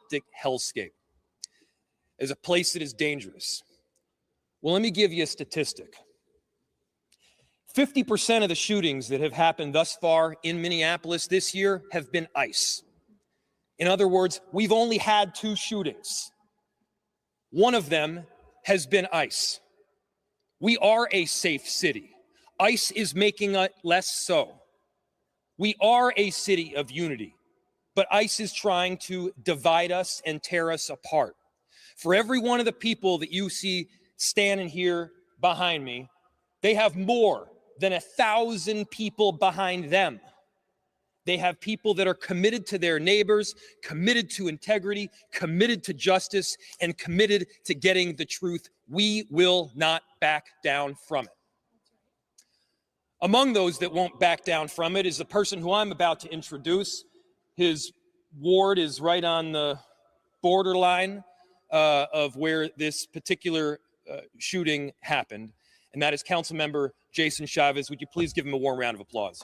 apocalyptic hellscape, as a place that is dangerous. Well, let me give you a statistic. 50% of the shootings that have happened thus far in Minneapolis this year have been ICE. In other words, we've only had 2 shootings. One of them has been ICE. We are a safe city. ICE is making it less so. We are a city of unity, but ICE is trying to divide us and tear us apart. For every one of the people that you see standing here behind me, they have more than 1,000 people behind them. They have people that are committed to their neighbors, committed to integrity, committed to justice, and committed to getting the truth. We will not back down from it. Among those that won't back down from it is the person who I'm about to introduce. His ward is right on the borderline of where this particular shooting happened, and that is Councilmember Jason Chavez. Would you please give him a warm round of applause?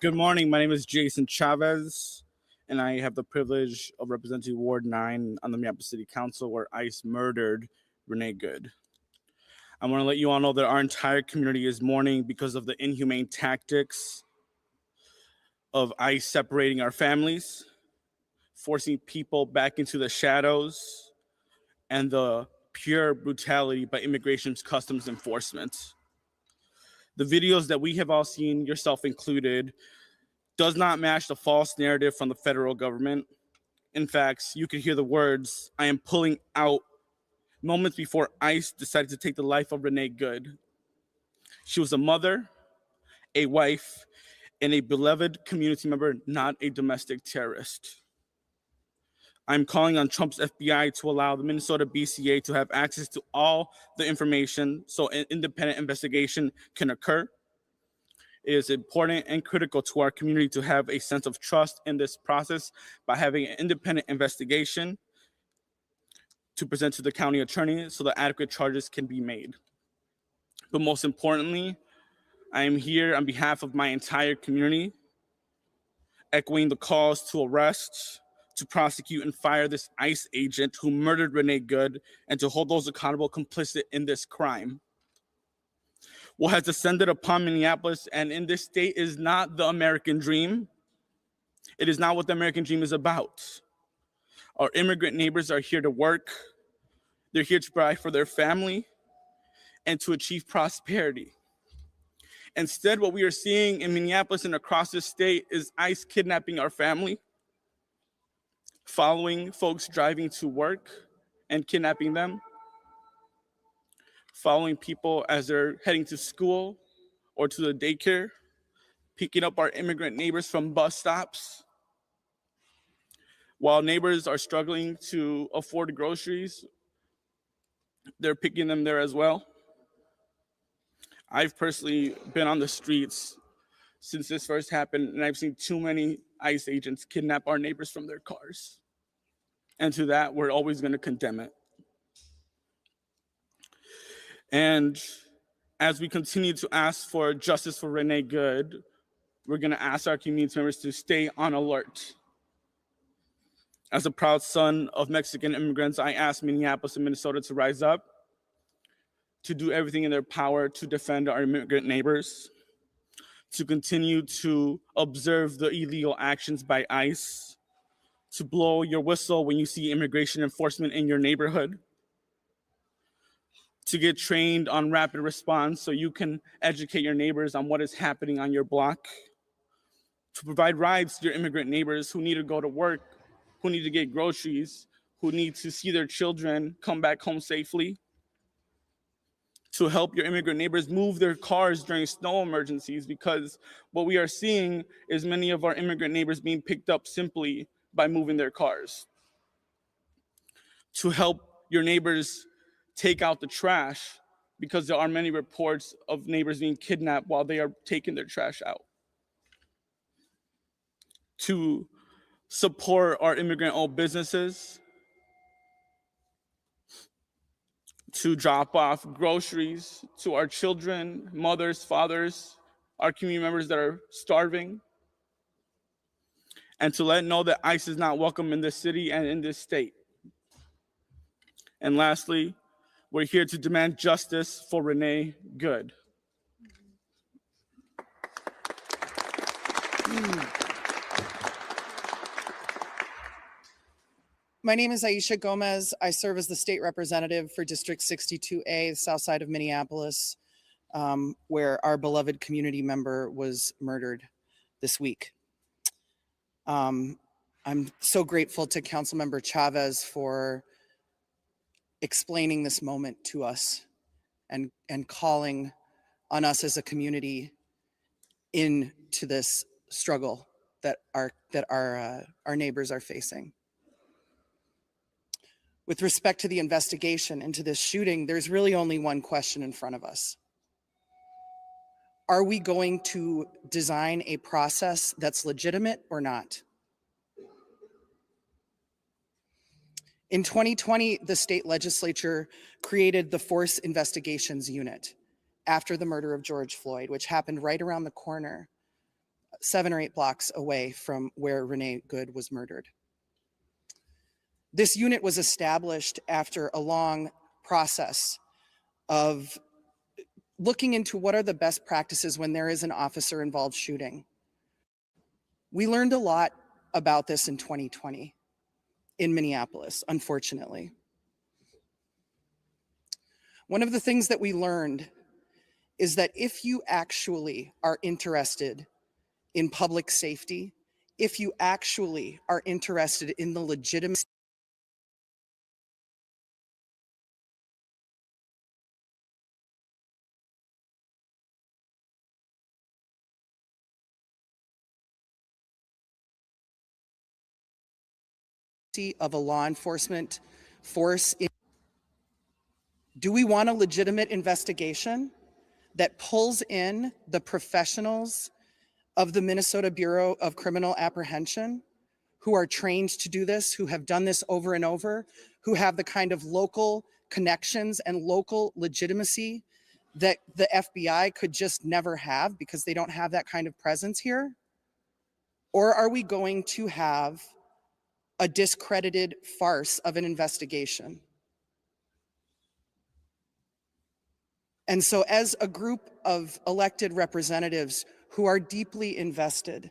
Good morning. My name is Jason Chavez, and I have the privilege of representing Ward 9 on the Minneapolis City Council, where ICE murdered Renee Good. I want to let you all know that our entire community is mourning because of the inhumane tactics of ICE separating our families, forcing people back into the shadows, and the pure brutality by Immigration's Customs Enforcement. The videos that we have all seen, yourself included, does not match the false narrative from the federal government. In fact, you could hear the words, "I am pulling out," moments before ICE decided to take the life of Renee Good. She was a mother, a wife, and a beloved community member, not a domestic terrorist. I'm calling on Trump's FBI to allow the Minnesota BCA to have access to all the information so an independent investigation can occur. It is important and critical to our community to have a sense of trust in this process by having an independent investigation to present to the county attorney so that adequate charges can be made. But most importantly, I am here on behalf of my entire community, echoing the calls to arrest, to prosecute and fire this ICE agent who murdered Renee Good, and to hold those accountable complicit in this crime. What has descended upon Minneapolis and in this state is not the American dream. It is not what the American dream is about. Our immigrant neighbors are here to work. They're here to provide for their family and to achieve prosperity. Instead, what we are seeing in Minneapolis and across the state is ICE kidnapping our family, following folks driving to work and kidnapping them, following people as they're heading to school or to the daycare, picking up our immigrant neighbors from bus stops. While neighbors are struggling to afford groceries, they're picking them there as well. I've personally been on the streets since this first happened, and I've seen too many ICE agents kidnap our neighbors from their cars. And to that, we're always going to condemn it. And as we continue to ask for justice for Renee Good, we're going to ask our community members to stay on alert. As a proud son of Mexican immigrants, I ask Minneapolis and Minnesota to rise up, to do everything in their power to defend our immigrant neighbors, to continue to observe the illegal actions by ICE, to blow your whistle when you see immigration enforcement in your neighborhood, to get trained on rapid response so you can educate your neighbors on what is happening on your block, to provide rides to your immigrant neighbors who need to go to work, who need to get groceries, who need to see their children come back home safely, to help your immigrant neighbors move their cars during snow emergencies, because what we are seeing is many of our immigrant neighbors being picked up simply by moving their cars. To help your neighbors take out the trash, because there are many reports of neighbors being kidnapped while they are taking their trash out. To support our immigrant-owned businesses, to drop off groceries to our children, mothers, fathers, our community members that are starving, and to let it know that ICE is not welcome in this city and in this state. And lastly, we're here to demand justice for Renee Good. My name is Aisha Gomez. I serve as the state representative for District 62A, the south side of Minneapolis, where our beloved community member was murdered this week. I'm so grateful to Councilmember Chavez for explaining this moment to us and calling on us as a community into this struggle that our neighbors are facing. With respect to the investigation into this shooting, there's really only one question in front of us. Are we going to design a process that's legitimate or not? In 2020, the state legislature created the Force Investigations Unit after the murder of George Floyd, which happened right around the corner, 7 or 8 blocks away from where Renee Good was murdered. This unit was established after a long process of looking into what are the best practices when there is an officer-involved shooting. We learned a lot about this in 2020 in Minneapolis, unfortunately. One of the things that we learned is that if you actually are interested in public safety, if you actually are interested in the legitimacy of a law enforcement force, do we want a legitimate investigation that pulls in the professionals of the Minnesota Bureau of Criminal Apprehension who are trained to do this, who have done this over and over, who have the kind of local connections and local legitimacy that the FBI could just never have because they don't have that kind of presence here? Or are we going to have a discredited farce of an investigation? And so as a group of elected representatives who are deeply invested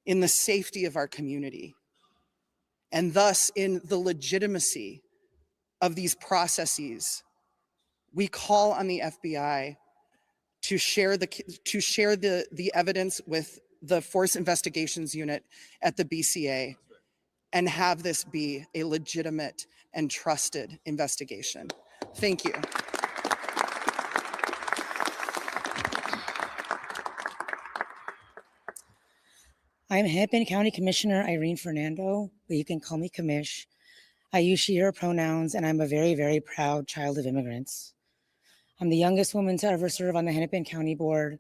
in the safety of our community, and thus in the legitimacy of these processes, we call on the FBI to share the evidence with the Force Investigations Unit at the BCA and have this be a legitimate and trusted investigation. Thank you. I'm Hennepin County Commissioner Irene Fernando, but you can call me Commish. I use she, her pronouns, and I'm a very, very proud child of immigrants. I'm the youngest woman to ever serve on the Hennepin County Board.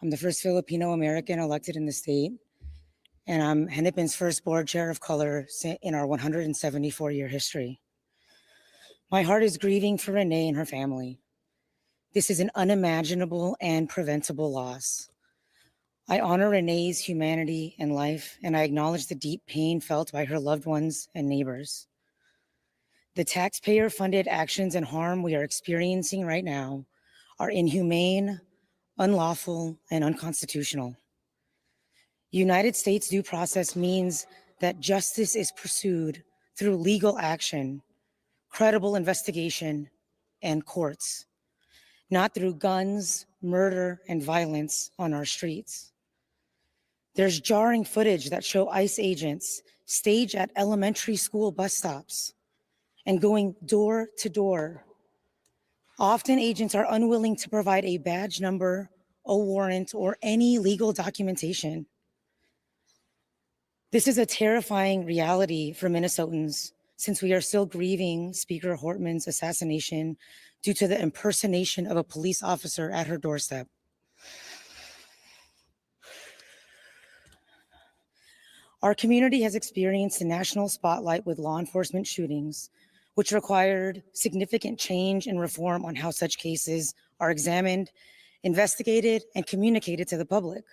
I'm the first Filipino American elected in the state, and I'm Hennepin's first board chair of color in our 174-year history. My heart is grieving for Renee and her family. This is an unimaginable and preventable loss. I honor Renee's humanity and life, and I acknowledge the deep pain felt by her loved ones and neighbors. The taxpayer-funded actions and harm we are experiencing right now are inhumane, unlawful, and unconstitutional. United States due process means that justice is pursued through legal action, credible investigation, and courts, not through guns, murder, and violence on our streets. There's jarring footage that show ICE agents stage at elementary school bus stops and going door to door. Often agents are unwilling to provide a badge number, a warrant, or any legal documentation. This is a terrifying reality for Minnesotans since we are still grieving Speaker Hortman's assassination due to the impersonation of a police officer at her doorstep. Our community has experienced a national spotlight with law enforcement shootings, which required significant change and reform on how such cases are examined, investigated, and communicated to the public.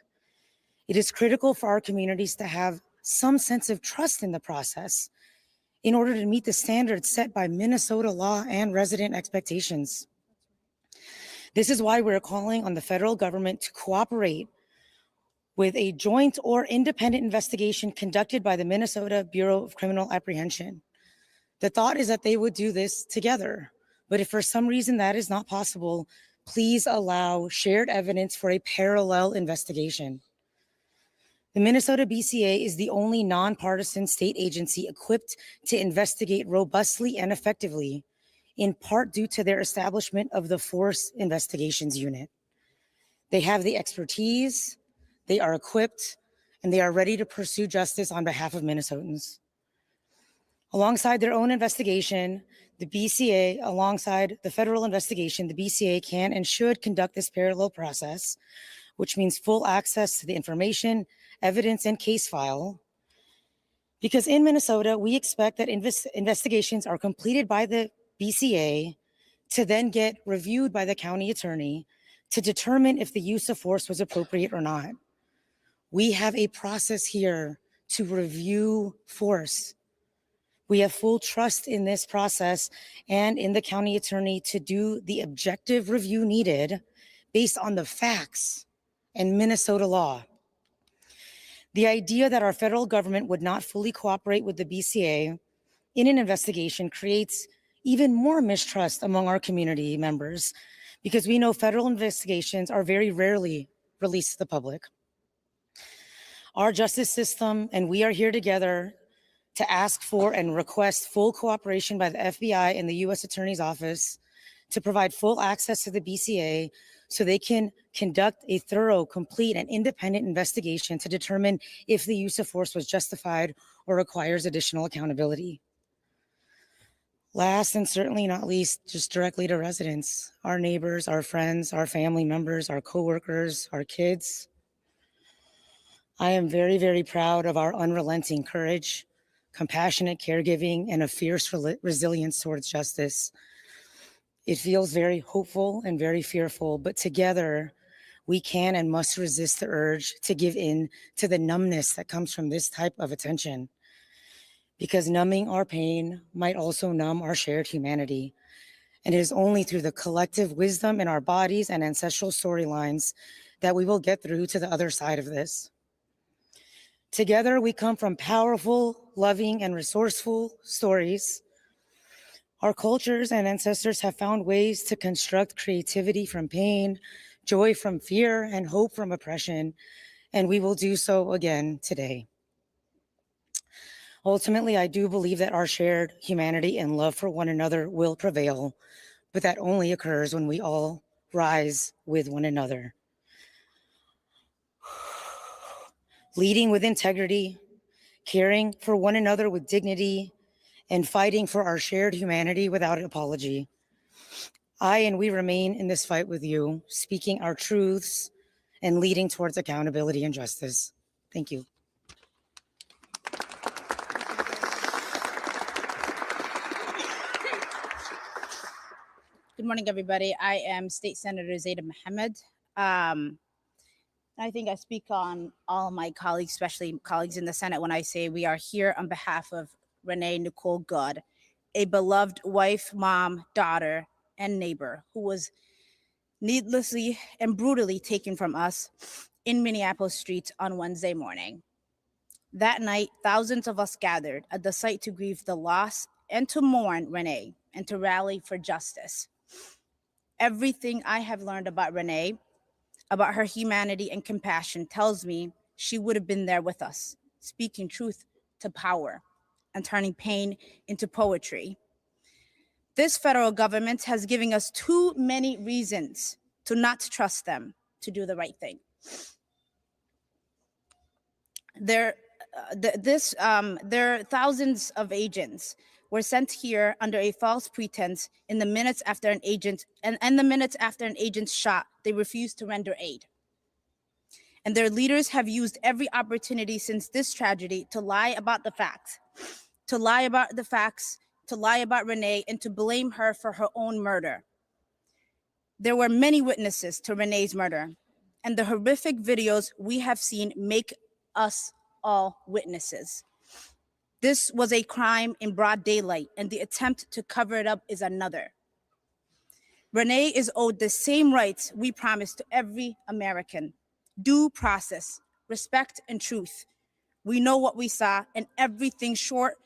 It is critical for our communities to have some sense of trust in the process in order to meet the standards set by Minnesota law and resident expectations. This is why we're calling on the federal government to cooperate with a joint or independent investigation conducted by the Minnesota Bureau of Criminal Apprehension. The thought is that they would do this together, but if for some reason that is not possible, please allow shared evidence for a parallel investigation. The Minnesota BCA is the only nonpartisan state agency equipped to investigate robustly and effectively, in part due to their establishment of the Force Investigations Unit. They have the expertise, they are equipped, and they are ready to pursue justice on behalf of Minnesotans. Alongside their own investigation, the BCA, alongside the federal investigation, the BCA can and should conduct this parallel process, which means full access to the information, evidence, and case file. Because in Minnesota, we expect that investigations are completed by the BCA to then get reviewed by the county attorney to determine if the use of force was appropriate or not. We have a process here to review force. We have full trust in this process and in the county attorney to do the objective review needed based on the facts and Minnesota law. The idea that our federal government would not fully cooperate with the BCA in an investigation creates even more mistrust among our community members, because we know federal investigations are very rarely released to the public. Our justice system, and we are here together to ask for and request full cooperation by the FBI and the U.S. Attorney's Office to provide full access to the BCA so they can conduct a thorough, complete, and independent investigation to determine if the use of force was justified or requires additional accountability. Last and certainly not least, just directly to residents, our neighbors, our friends, our family members, our coworkers, our kids. I am very, very proud of our unrelenting courage, compassionate caregiving, and a fierce resilience towards justice. It feels very hopeful and very fearful, but together we can and must resist the urge to give in to the numbness that comes from this type of attention. Because numbing our pain might also numb our shared humanity. And it is only through the collective wisdom in our bodies and ancestral storylines that we will get through to the other side of this. Together, we come from powerful, loving, and resourceful stories. Our cultures and ancestors have found ways to construct creativity from pain, joy from fear, and hope from oppression, and we will do so again today. Ultimately, I do believe that our shared humanity and love for one another will prevail, but that only occurs when we all rise with one another. Leading with integrity, caring for one another with dignity, and fighting for our shared humanity without apology. I and we remain in this fight with you, speaking our truths and leading towards accountability and justice. Thank you. Good morning, everybody. I am State Senator Zaida Mohammed. I think I speak on all my colleagues, especially colleagues in the Senate, when I say we are here on behalf of Renee Nicole Good, a beloved wife, mom, daughter, and neighbor who was needlessly and brutally taken from us in Minneapolis streets on Wednesday morning. That night, thousands of us gathered at the site to grieve the loss and to mourn Renee and to rally for justice. Everything I have learned about Renee, about her humanity and compassion, tells me she would have been there with us, speaking truth to power and turning pain into poetry. This federal government has given us too many reasons to not trust them to do the right thing. There are thousands of agents were sent here under a false pretense in the minutes after an agent, and the minutes after an agent's shot, they refused to render aid. And their leaders have used every opportunity since this tragedy to lie about the facts, to lie about Renee, and to blame her for her own murder. There were many witnesses to Renee's murder, and the horrific videos we have seen make us all witnesses. This was a crime in broad daylight, and the attempt to cover it up is another. Renee is owed the same rights we promised to every American: due process, respect, and truth. We know what we saw, and everything short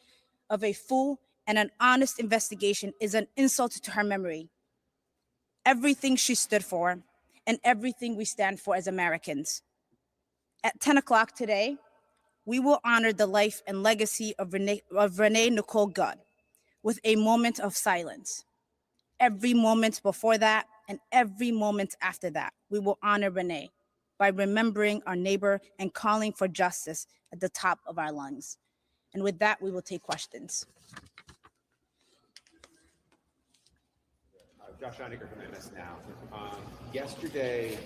of a full and an honest investigation is an insult to her memory. Everything she stood for, and everything we stand for as Americans. At 10 o'clock today, we will honor the life and legacy of Renee Nicole Good with a moment of silence. Every moment before that and every moment after that, we will honor Renee by remembering our neighbor and calling for justice at the top of our lungs. And with that, we will take questions. Josh Einiger from MS Now. Yesterday,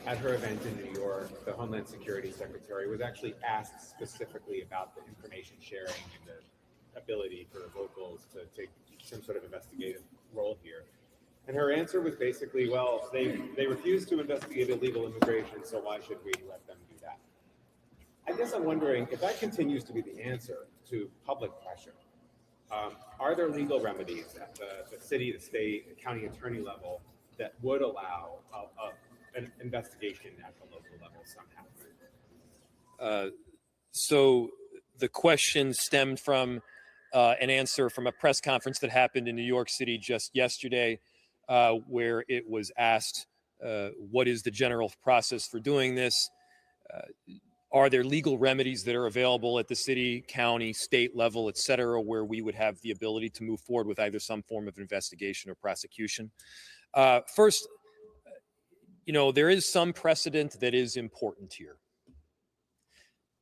at her event in New York, the Homeland Security Secretary was actually asked specifically about the information sharing and the ability for locals to take some sort of investigative role here. And her answer was basically, well, they refuse to investigate illegal immigration, so why should we let them do that? I guess I'm wondering if that continues to be the answer to public pressure. Are there legal remedies at the city, the state, the county attorney level that would allow an investigation at the local level somehow? So the question stemmed from an answer from a press conference that happened in New York City just yesterday, where it was asked, what is the general process for doing this? Are there legal remedies that are available at the city, county, state level, et cetera, where we would have the ability to move forward with either some form of investigation or prosecution? First, there is some precedent that is important here.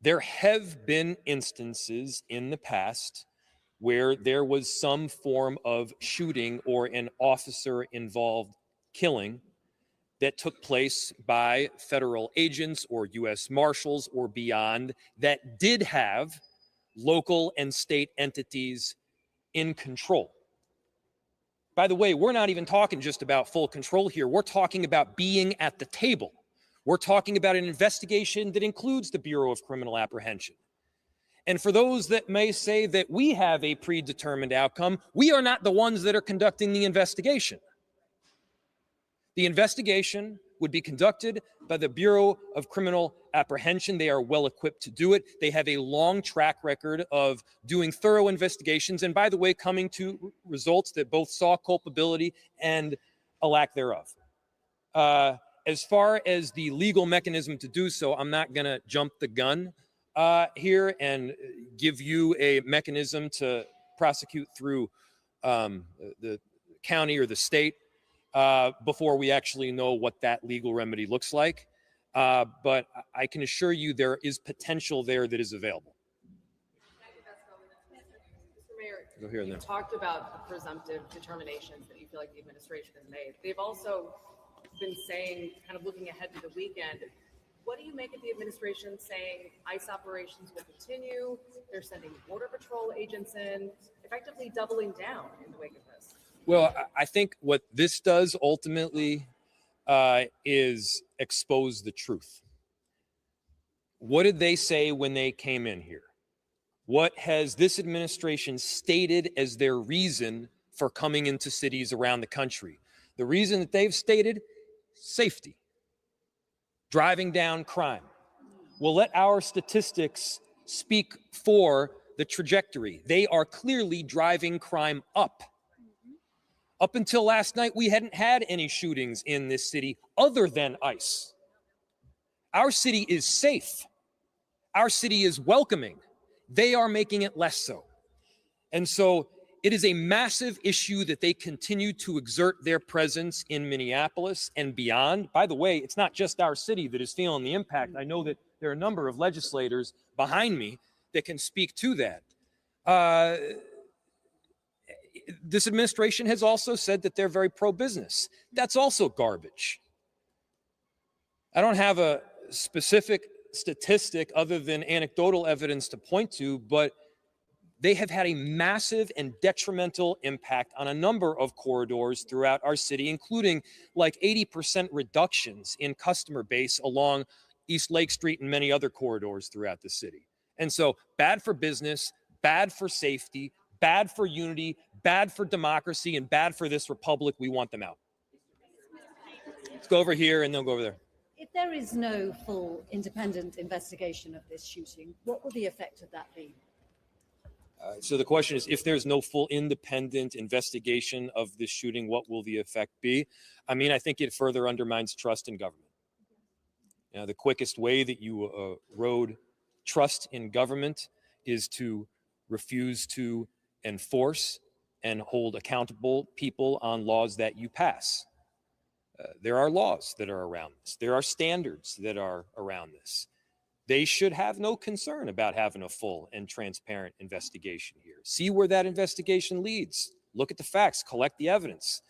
There have been instances in the past where there was some form of shooting or an officer-involved killing that took place by federal agents or U.S. Marshals or beyond that did have local and state entities in control. By the way, we're not even talking just about full control here. We're talking about being at the table. We're talking about an investigation that includes the Bureau of Criminal Apprehension. And for those that may say that we have a predetermined outcome, we are not the ones that are conducting the investigation. The investigation would be conducted by the Bureau of Criminal Apprehension. They are well equipped to do it. They have a long track record of doing thorough investigations and, by the way, coming to results that both saw culpability and a lack thereof. As far as the legal mechanism to do so, I'm not going to jump the gun here and give you a mechanism to prosecute through the county or the state before we actually know what that legal remedy looks like. But I can assure you there is potential there that is available. Mr. Mayor, Go here and you there. talked about the presumptive determinations that you feel like the administration has made. They've also been saying, kind of looking ahead to the weekend, what do you make of the administration saying ICE operations will continue? They're sending Border Patrol agents in, effectively doubling down in the wake of this. Well, I think what this does ultimately is expose the truth. What did they say when they came in here? What has this administration stated as their reason for coming into cities around the country? The reason that they've stated: safety, driving down crime. We'll let our statistics speak for the trajectory. They are clearly driving crime up. Up until last night, we hadn't had any shootings in this city other than ICE. Our city is safe. Our city is welcoming. They are making it less so. And so it is a massive issue that they continue to exert their presence in Minneapolis and beyond. By the way, it's not just our city that is feeling the impact. I know that there are a number of legislators behind me that can speak to that. This administration has also said that they're very pro-business. That's also garbage. I don't have a specific statistic other than anecdotal evidence to point to, but they have had a massive and detrimental impact on a number of corridors throughout our city, including like 80% reductions in customer base along East Lake Street and many other corridors throughout the city. And so bad for business, bad for safety, bad for unity, bad for democracy, and bad for this republic. We want them out. Let's go over here and then go over there. If there is no full independent investigation of this shooting, what will the effect of that be? So the question is, if there's no full independent investigation of this shooting, what will the effect be? I mean, I think it further undermines trust in government. You know, the quickest way that you erode trust in government is to refuse to enforce and hold accountable people on laws that you pass. There are laws that are around this. There are standards that are around this. They should have no concern about having a full and transparent investigation here. See where that investigation leads. Look at the facts, collect the evidence.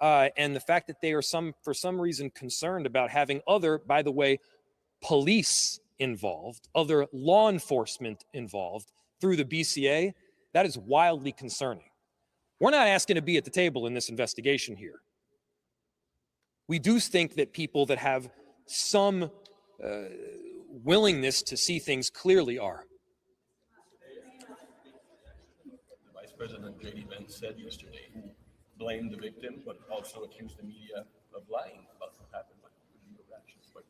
And the fact that they are for some reason concerned about having other, by the way, police involved, other law enforcement involved through the BCA, that is wildly concerning. We're not asking to be at the table in this investigation here. We do think that people that have some willingness to see things clearly are. The Vice President J.D. Vance said yesterday, he blamed the victim, but also accused the media of lying about what happened.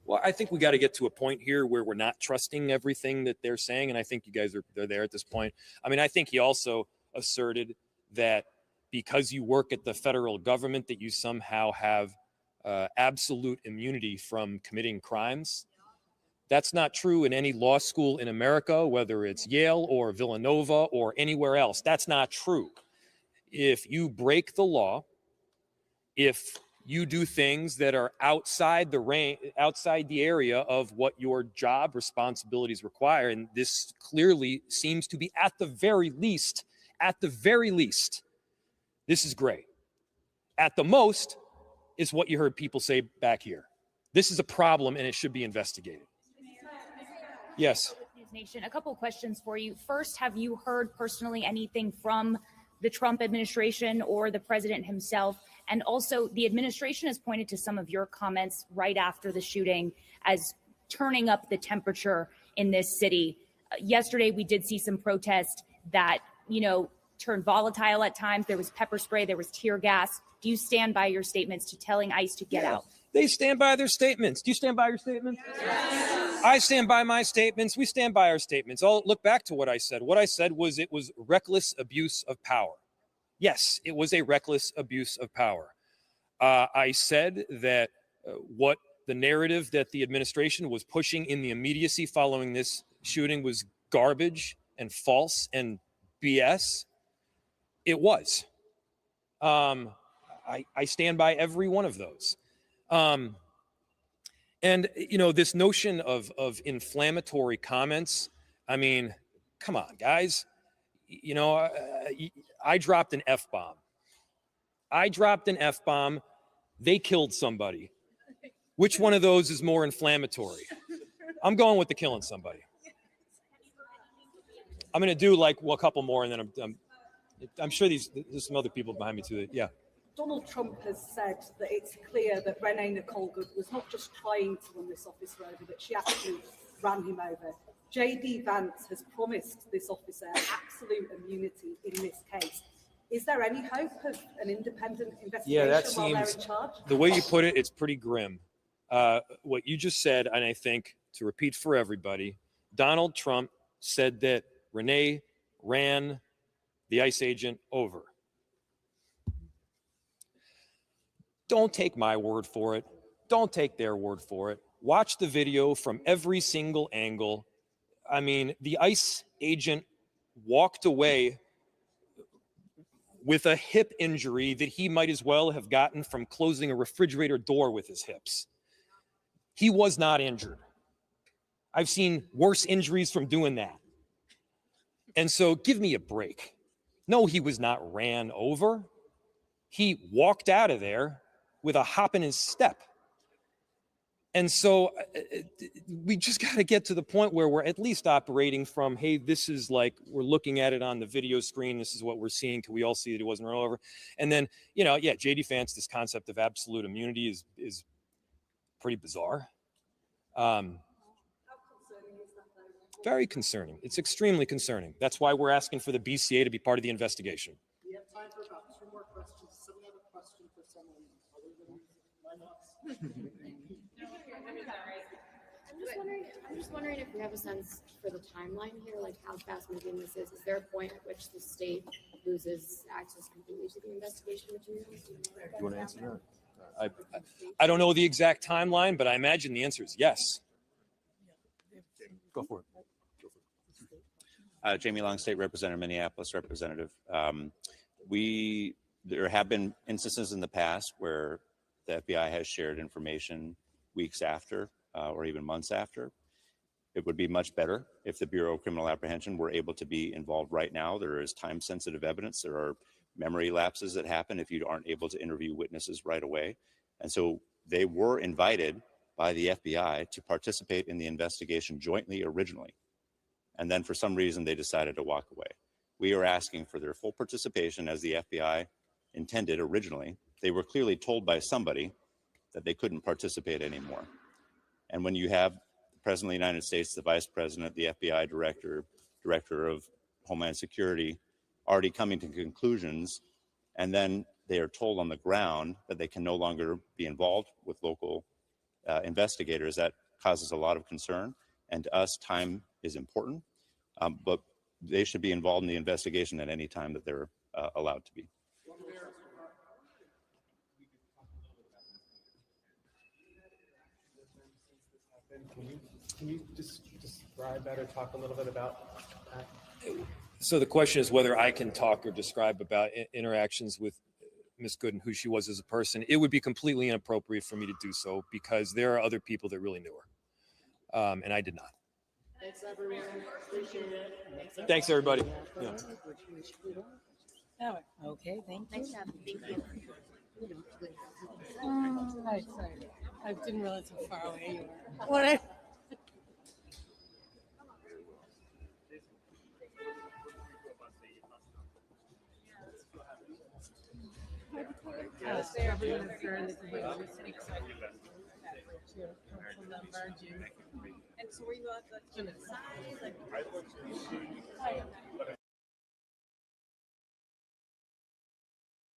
Well, I think we got to get to a point here where we're not trusting everything that they're saying, and I think you guys are there at this point. I mean, I think he also asserted that because you work at the federal government, that you somehow have absolute immunity from committing crimes. That's not true in any law school in America, whether it's Yale or Villanova or anywhere else. That's not true. If you break the law, if you do things that are outside the range, outside the area of what your job responsibilities require, and this clearly seems to be at the very least, this is great. At the most is what you heard people say back here. This is a problem and it should be investigated. Yes. News Nation, a couple of questions for you. First, have you heard personally anything from the Trump administration or the president himself? And also, the administration has pointed to some of your comments right after the shooting as turning up the temperature in this city. Yesterday, we did see some protests that, turned volatile at times. There was pepper spray, there was tear gas. Do you stand by your statements to telling ICE to get out? They stand by their statements. Do you stand by your statements? Yes. I stand by my statements. We stand by our statements. I'll look back to what I said. What I said was it was reckless abuse of power. Yes, it was a reckless abuse of power. I said that what the narrative that the administration was pushing in the immediacy following this shooting was garbage and false and BS. It was. I stand by every one of those. And, this notion of inflammatory comments, I mean, come on, guys. I dropped an F-bomb. They killed somebody. Which one of those is more inflammatory? I'm going with the killing somebody. I'm going to do a couple more, and then I'm sure there's some other people behind me too. Yeah. Donald Trump has said that it's clear that Renee Nicole Good was not just trying to run this officer over, that she actually ran him over. J.D. Vance has promised this officer absolute immunity in this case. Is there any hope of an independent investigation while they're in charge? The way you put it, it's pretty grim. What you just said, and I think to repeat for everybody, Donald Trump said that Renee ran the ICE agent over. Don't take my word for it. Don't take their word for it. Watch the video from every single angle. I mean, the ICE agent walked away with a hip injury that he might as well have gotten from closing a refrigerator door with his hips. He was not injured. I've seen worse injuries from doing that. And so give me a break. No, he was not ran over. He walked out of there with a hop in his step. And so we just got to get to the point where we're at least operating from, hey, this is like, we're looking at it on the video screen. This is what we're seeing. Can we all see that it wasn't run over? And then, J.D. Vance, this concept of absolute immunity is pretty bizarre. Very concerning. It's extremely concerning. That's why we're asking for the BCA to be part of the investigation. We have time for about 2 more questions. Someone have a question for someone other than I'm just wondering if we have a sense for the timeline here, like how fast moving this is. Is there a point at which the state loses access completely to the investigation materials? You want to answer that? I don't know the exact timeline, but I imagine the answer is yes. Go for it. Jamie Long, State Representative, Minneapolis Representative. There have been instances in the past where the FBI has shared information weeks after or even months after. It would be much better if the Bureau of Criminal Apprehension were able to be involved right now. There is time-sensitive evidence. There are memory lapses that happen if you aren't able to interview witnesses right away. And so they were invited by the FBI to participate in the investigation jointly originally. And then for some reason, they decided to walk away. We are asking for their full participation as the FBI intended originally. They were clearly told by somebody that they couldn't participate anymore. And when you have the President of the United States, the Vice President, the FBI Director, Director of Homeland Security already coming to conclusions, and then they are told on the ground that they can no longer be involved with local investigators, that causes a lot of concern. And to us, time is important, but they should be involved in the investigation at any time that they're allowed to be. Can you just describe that or talk a little bit about that? So the question is whether I can talk or describe about interactions with Ms. Good and who she was as a person. It would be completely inappropriate for me to do so because there are other people that really knew her, and I did not. Thanks, everyone. Appreciate it. Thanks, everybody. Yeah. Okay, thank you. Thank you. Hi, sorry. I didn't realize how far away you were. What? And so were you at the side?